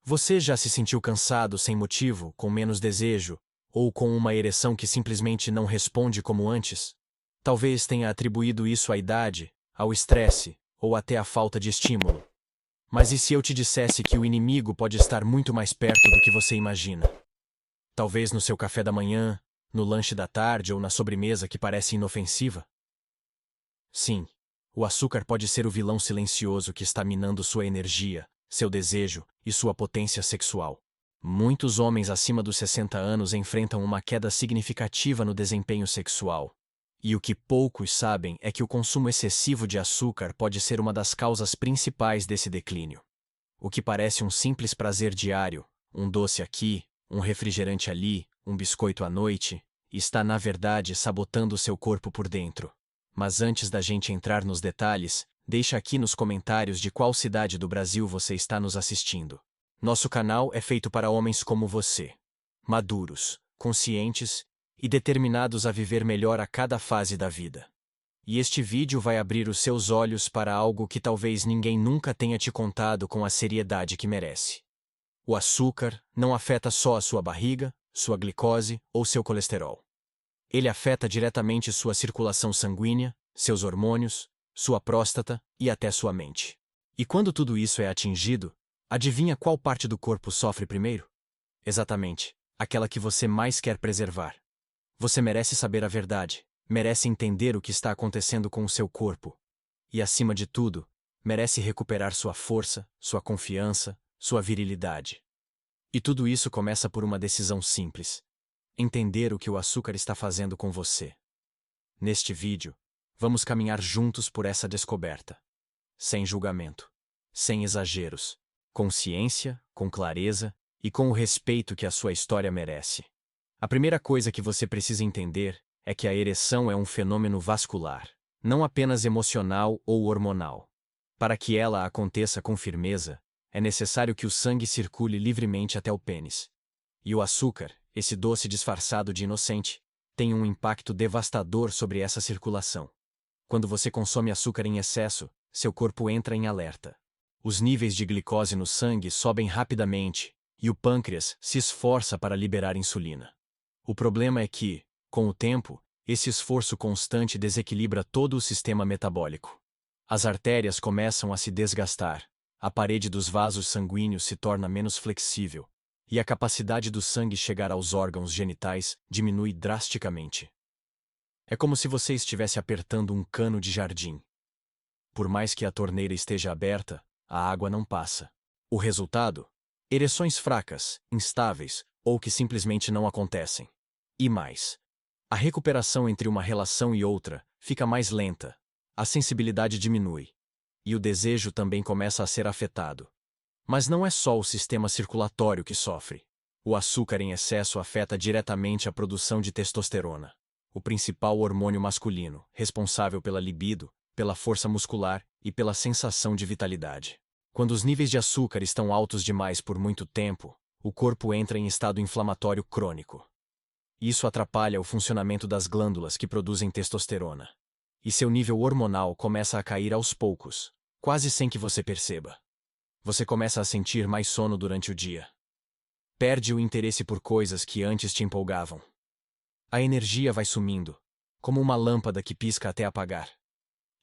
Você já se sentiu cansado sem motivo, com menos desejo, ou com uma ereção que simplesmente não responde como antes? Talvez tenha atribuído isso à idade, ao estresse, ou até à falta de estímulo. Mas e se eu te dissesse que o inimigo pode estar muito mais perto do que você imagina? Talvez no seu café da manhã, no lanche da tarde ou na sobremesa que parece inofensiva? Sim, o açúcar pode ser o vilão silencioso que está minando sua energia, seu desejo e sua potência sexual. Muitos homens acima dos 60 anos enfrentam uma queda significativa no desempenho sexual. E o que poucos sabem é que o consumo excessivo de açúcar pode ser uma das causas principais desse declínio. O que parece um simples prazer diário, um doce aqui, um refrigerante ali, um biscoito à noite, está na verdade sabotando seu corpo por dentro. Mas antes da gente entrar nos detalhes, deixa aqui nos comentários de qual cidade do Brasil você está nos assistindo. Nosso canal é feito para homens como você, maduros, conscientes e determinados a viver melhor a cada fase da vida. E este vídeo vai abrir os seus olhos para algo que talvez ninguém nunca tenha te contado com a seriedade que merece. O açúcar não afeta só a sua barriga, sua glicose ou seu colesterol. Ele afeta diretamente sua circulação sanguínea, seus hormônios, sua próstata e até sua mente. E quando tudo isso é atingido, adivinha qual parte do corpo sofre primeiro? Exatamente, aquela que você mais quer preservar. Você merece saber a verdade, merece entender o que está acontecendo com o seu corpo. E, acima de tudo, merece recuperar sua força, sua confiança, sua virilidade. E tudo isso começa por uma decisão simples: entender o que o açúcar está fazendo com você. Neste vídeo, vamos caminhar juntos por essa descoberta. Sem julgamento, sem exageros, com ciência, com clareza e com o respeito que a sua história merece. A primeira coisa que você precisa entender é que a ereção é um fenômeno vascular, não apenas emocional ou hormonal. Para que ela aconteça com firmeza, é necessário que o sangue circule livremente até o pênis. E o açúcar, esse doce disfarçado de inocente, tem um impacto devastador sobre essa circulação. Quando você consome açúcar em excesso, seu corpo entra em alerta. Os níveis de glicose no sangue sobem rapidamente, e o pâncreas se esforça para liberar insulina. O problema é que, com o tempo, esse esforço constante desequilibra todo o sistema metabólico. As artérias começam a se desgastar, a parede dos vasos sanguíneos se torna menos flexível, e a capacidade do sangue chegar aos órgãos genitais diminui drasticamente. É como se você estivesse apertando um cano de jardim. Por mais que a torneira esteja aberta, a água não passa. O resultado? Ereções fracas, instáveis, ou que simplesmente não acontecem. E mais, a recuperação entre uma relação e outra fica mais lenta, a sensibilidade diminui, e o desejo também começa a ser afetado. Mas não é só o sistema circulatório que sofre. O açúcar em excesso afeta diretamente a produção de testosterona, o principal hormônio masculino, responsável pela libido, pela força muscular e pela sensação de vitalidade. Quando os níveis de açúcar estão altos demais por muito tempo, o corpo entra em estado inflamatório crônico. Isso atrapalha o funcionamento das glândulas que produzem testosterona. E seu nível hormonal começa a cair aos poucos, quase sem que você perceba. Você começa a sentir mais sono durante o dia. Perde o interesse por coisas que antes te empolgavam. A energia vai sumindo, como uma lâmpada que pisca até apagar.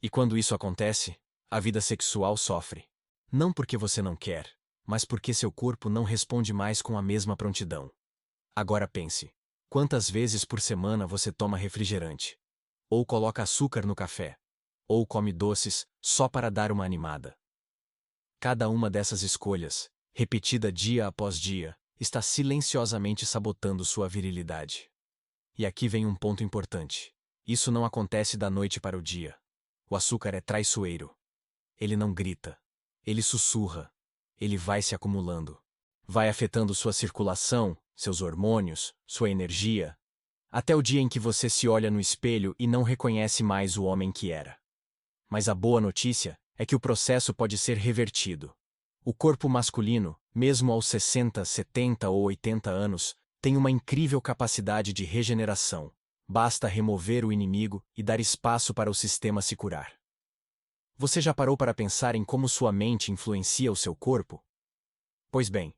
E quando isso acontece, a vida sexual sofre. Não porque você não quer, mas porque seu corpo não responde mais com a mesma prontidão. Agora pense. Quantas vezes por semana você toma refrigerante? Ou coloca açúcar no café? Ou come doces só para dar uma animada? Cada uma dessas escolhas, repetida dia após dia, está silenciosamente sabotando sua virilidade. E aqui vem um ponto importante. Isso não acontece da noite para o dia. O açúcar é traiçoeiro. Ele não grita. Ele sussurra. Ele vai se acumulando. Vai afetando sua circulação, seus hormônios, sua energia, até o dia em que você se olha no espelho e não reconhece mais o homem que era. Mas a boa notícia é que o processo pode ser revertido. O corpo masculino, mesmo aos 60, 70 ou 80 anos, tem uma incrível capacidade de regeneração. Basta remover o inimigo e dar espaço para o sistema se curar. Você já parou para pensar em como sua mente influencia o seu corpo? Pois bem,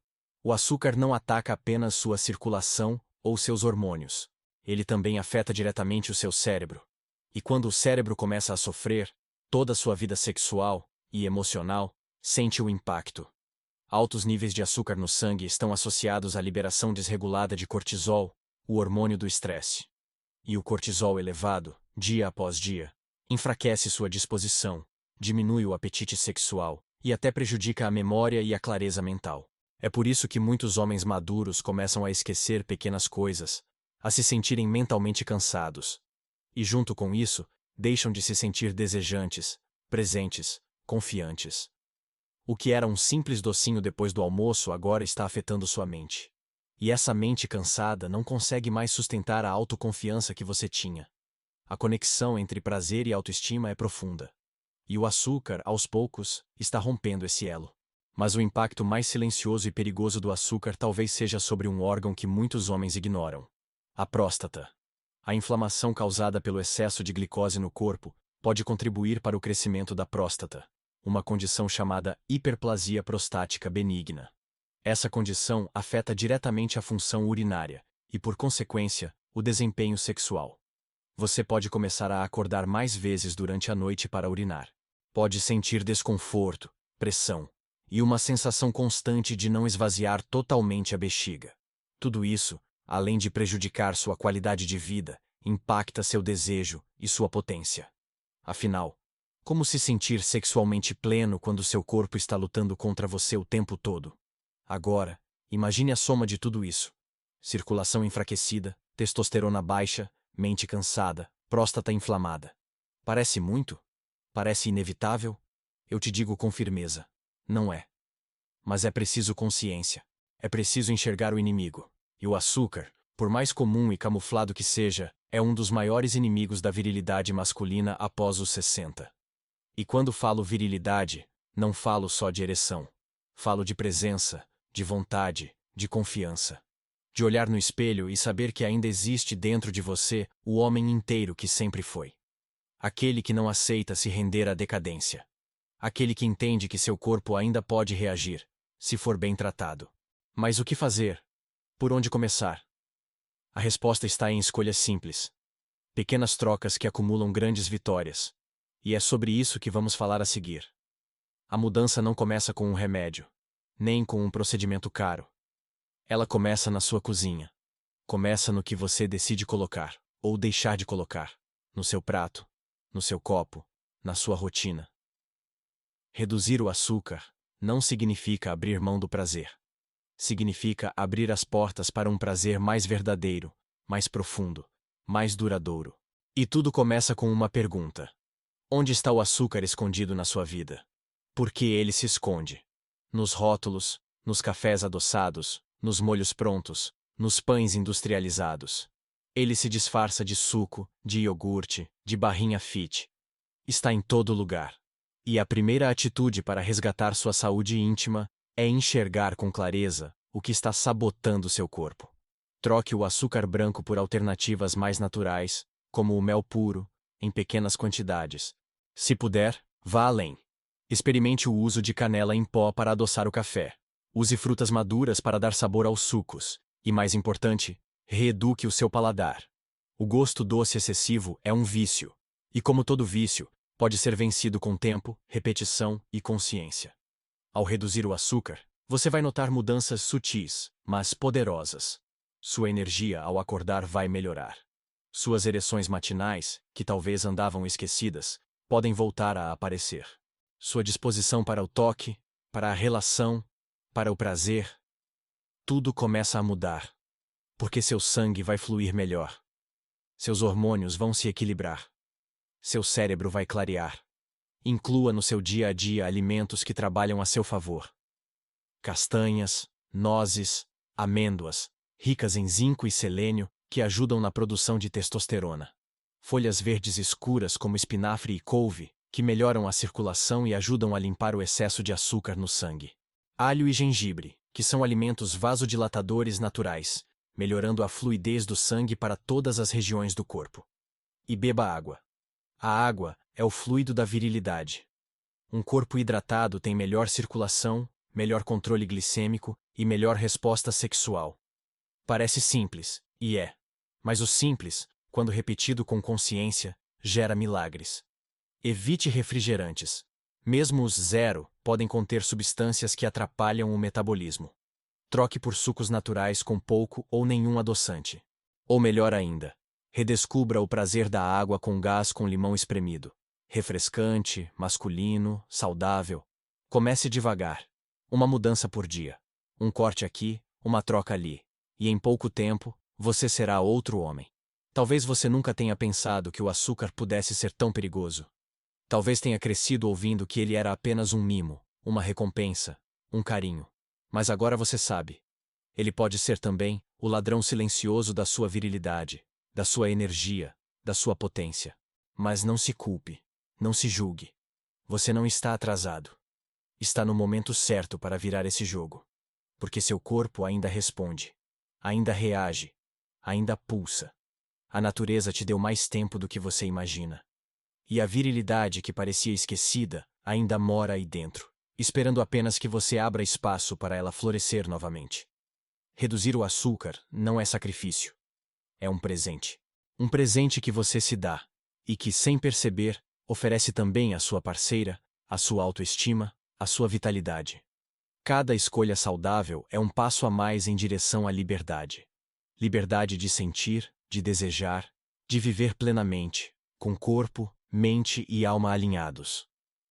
O açúcar não ataca apenas sua circulação ou seus hormônios. Ele também afeta diretamente o seu cérebro. E quando o cérebro começa a sofrer, toda a sua vida sexual e emocional sente o impacto. Altos níveis de açúcar no sangue estão associados à liberação desregulada de cortisol, o hormônio do estresse. E o cortisol elevado, dia após dia, enfraquece sua disposição, diminui o apetite sexual e até prejudica a memória e a clareza mental. É por isso que muitos homens maduros começam a esquecer pequenas coisas, a se sentirem mentalmente cansados. E junto com isso, deixam de se sentir desejantes, presentes, confiantes. O que era um simples docinho depois do almoço agora está afetando sua mente. E essa mente cansada não consegue mais sustentar a autoconfiança que você tinha. A conexão entre prazer e autoestima é profunda. E o açúcar, aos poucos, está rompendo esse elo. Mas o impacto mais silencioso e perigoso do açúcar talvez seja sobre um órgão que muitos homens ignoram: a próstata. A inflamação causada pelo excesso de glicose no corpo pode contribuir para o crescimento da próstata, uma condição chamada hiperplasia prostática benigna. Essa condição afeta diretamente a função urinária e, por consequência, o desempenho sexual. Você pode começar a acordar mais vezes durante a noite para urinar. Pode sentir desconforto, pressão e uma sensação constante de não esvaziar totalmente a bexiga. Tudo isso, além de prejudicar sua qualidade de vida, impacta seu desejo e sua potência. Afinal, como se sentir sexualmente pleno quando seu corpo está lutando contra você o tempo todo? Agora, imagine a soma de tudo isso: circulação enfraquecida, testosterona baixa, mente cansada, próstata inflamada. Parece muito? Parece inevitável? Eu te digo com firmeza: não é. Mas é preciso consciência. É preciso enxergar o inimigo. E o açúcar, por mais comum e camuflado que seja, é um dos maiores inimigos da virilidade masculina após os 60. E quando falo virilidade, não falo só de ereção. Falo de presença, de vontade, de confiança. De olhar no espelho e saber que ainda existe dentro de você o homem inteiro que sempre foi. Aquele que não aceita se render à decadência. Aquele que entende que seu corpo ainda pode reagir, se for bem tratado. Mas o que fazer? Por onde começar? A resposta está em escolhas simples. Pequenas trocas que acumulam grandes vitórias. E é sobre isso que vamos falar a seguir. A mudança não começa com um remédio, nem com um procedimento caro. Ela começa na sua cozinha. Começa no que você decide colocar, ou deixar de colocar, no seu prato, no seu copo, na sua rotina. Reduzir o açúcar não significa abrir mão do prazer. Significa abrir as portas para um prazer mais verdadeiro, mais profundo, mais duradouro. E tudo começa com uma pergunta: onde está o açúcar escondido na sua vida? Por que ele se esconde? Nos rótulos, nos cafés adoçados, nos molhos prontos, nos pães industrializados. Ele se disfarça de suco, de iogurte, de barrinha fit. Está em todo lugar. E a primeira atitude para resgatar sua saúde íntima é enxergar com clareza o que está sabotando seu corpo. Troque o açúcar branco por alternativas mais naturais, como o mel puro, em pequenas quantidades. Se puder, vá além. Experimente o uso de canela em pó para adoçar o café. Use frutas maduras para dar sabor aos sucos. E mais importante, reeduque o seu paladar. O gosto doce excessivo é um vício. E como todo vício, pode ser vencido com tempo, repetição e consciência. Ao reduzir o açúcar, você vai notar mudanças sutis, mas poderosas. Sua energia ao acordar vai melhorar. Suas ereções matinais, que talvez andavam esquecidas, podem voltar a aparecer. Sua disposição para o toque, para a relação, para o prazer, tudo começa a mudar. Porque seu sangue vai fluir melhor. Seus hormônios vão se equilibrar. Seu cérebro vai clarear. Inclua no seu dia a dia alimentos que trabalham a seu favor. Castanhas, nozes, amêndoas, ricas em zinco e selênio, que ajudam na produção de testosterona. Folhas verdes escuras como espinafre e couve, que melhoram a circulação e ajudam a limpar o excesso de açúcar no sangue. Alho e gengibre, que são alimentos vasodilatadores naturais, melhorando a fluidez do sangue para todas as regiões do corpo. E beba água. A água é o fluido da virilidade. Um corpo hidratado tem melhor circulação, melhor controle glicêmico e melhor resposta sexual. Parece simples, e é. Mas o simples, quando repetido com consciência, gera milagres. Evite refrigerantes. Mesmo os zero podem conter substâncias que atrapalham o metabolismo. Troque por sucos naturais com pouco ou nenhum adoçante. Ou melhor ainda, redescubra o prazer da água com gás com limão espremido. Refrescante, masculino, saudável. Comece devagar. Uma mudança por dia. Um corte aqui, uma troca ali. E em pouco tempo, você será outro homem. Talvez você nunca tenha pensado que o açúcar pudesse ser tão perigoso. Talvez tenha crescido ouvindo que ele era apenas um mimo, uma recompensa, um carinho. Mas agora você sabe. Ele pode ser também o ladrão silencioso da sua virilidade, da sua energia, da sua potência. Mas não se culpe, não se julgue. Você não está atrasado. Está no momento certo para virar esse jogo. Porque seu corpo ainda responde, ainda reage, ainda pulsa. A natureza te deu mais tempo do que você imagina. E a virilidade que parecia esquecida ainda mora aí dentro, esperando apenas que você abra espaço para ela florescer novamente. Reduzir o açúcar não é sacrifício. É um presente. Um presente que você se dá, e que, sem perceber, oferece também à sua parceira, à sua autoestima, à sua vitalidade. Cada escolha saudável é um passo a mais em direção à liberdade. Liberdade de sentir, de desejar, de viver plenamente, com corpo, mente e alma alinhados.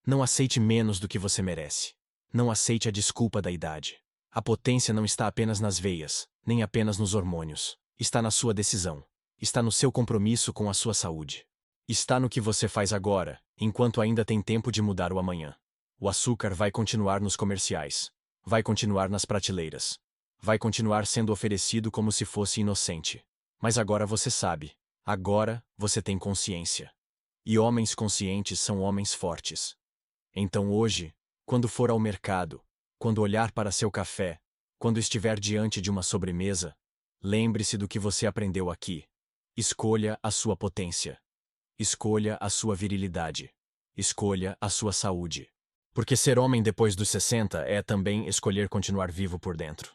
Não aceite menos do que você merece. Não aceite a desculpa da idade. A potência não está apenas nas veias, nem apenas nos hormônios. Está na sua decisão. Está no seu compromisso com a sua saúde. Está no que você faz agora, enquanto ainda tem tempo de mudar o amanhã. O açúcar vai continuar nos comerciais. Vai continuar nas prateleiras. Vai continuar sendo oferecido como se fosse inocente. Mas agora você sabe. Agora você tem consciência. E homens conscientes são homens fortes. Então hoje, quando for ao mercado, quando olhar para seu café, quando estiver diante de uma sobremesa, lembre-se do que você aprendeu aqui. Escolha a sua potência. Escolha a sua virilidade. Escolha a sua saúde. Porque ser homem depois dos 60 é também escolher continuar vivo por dentro.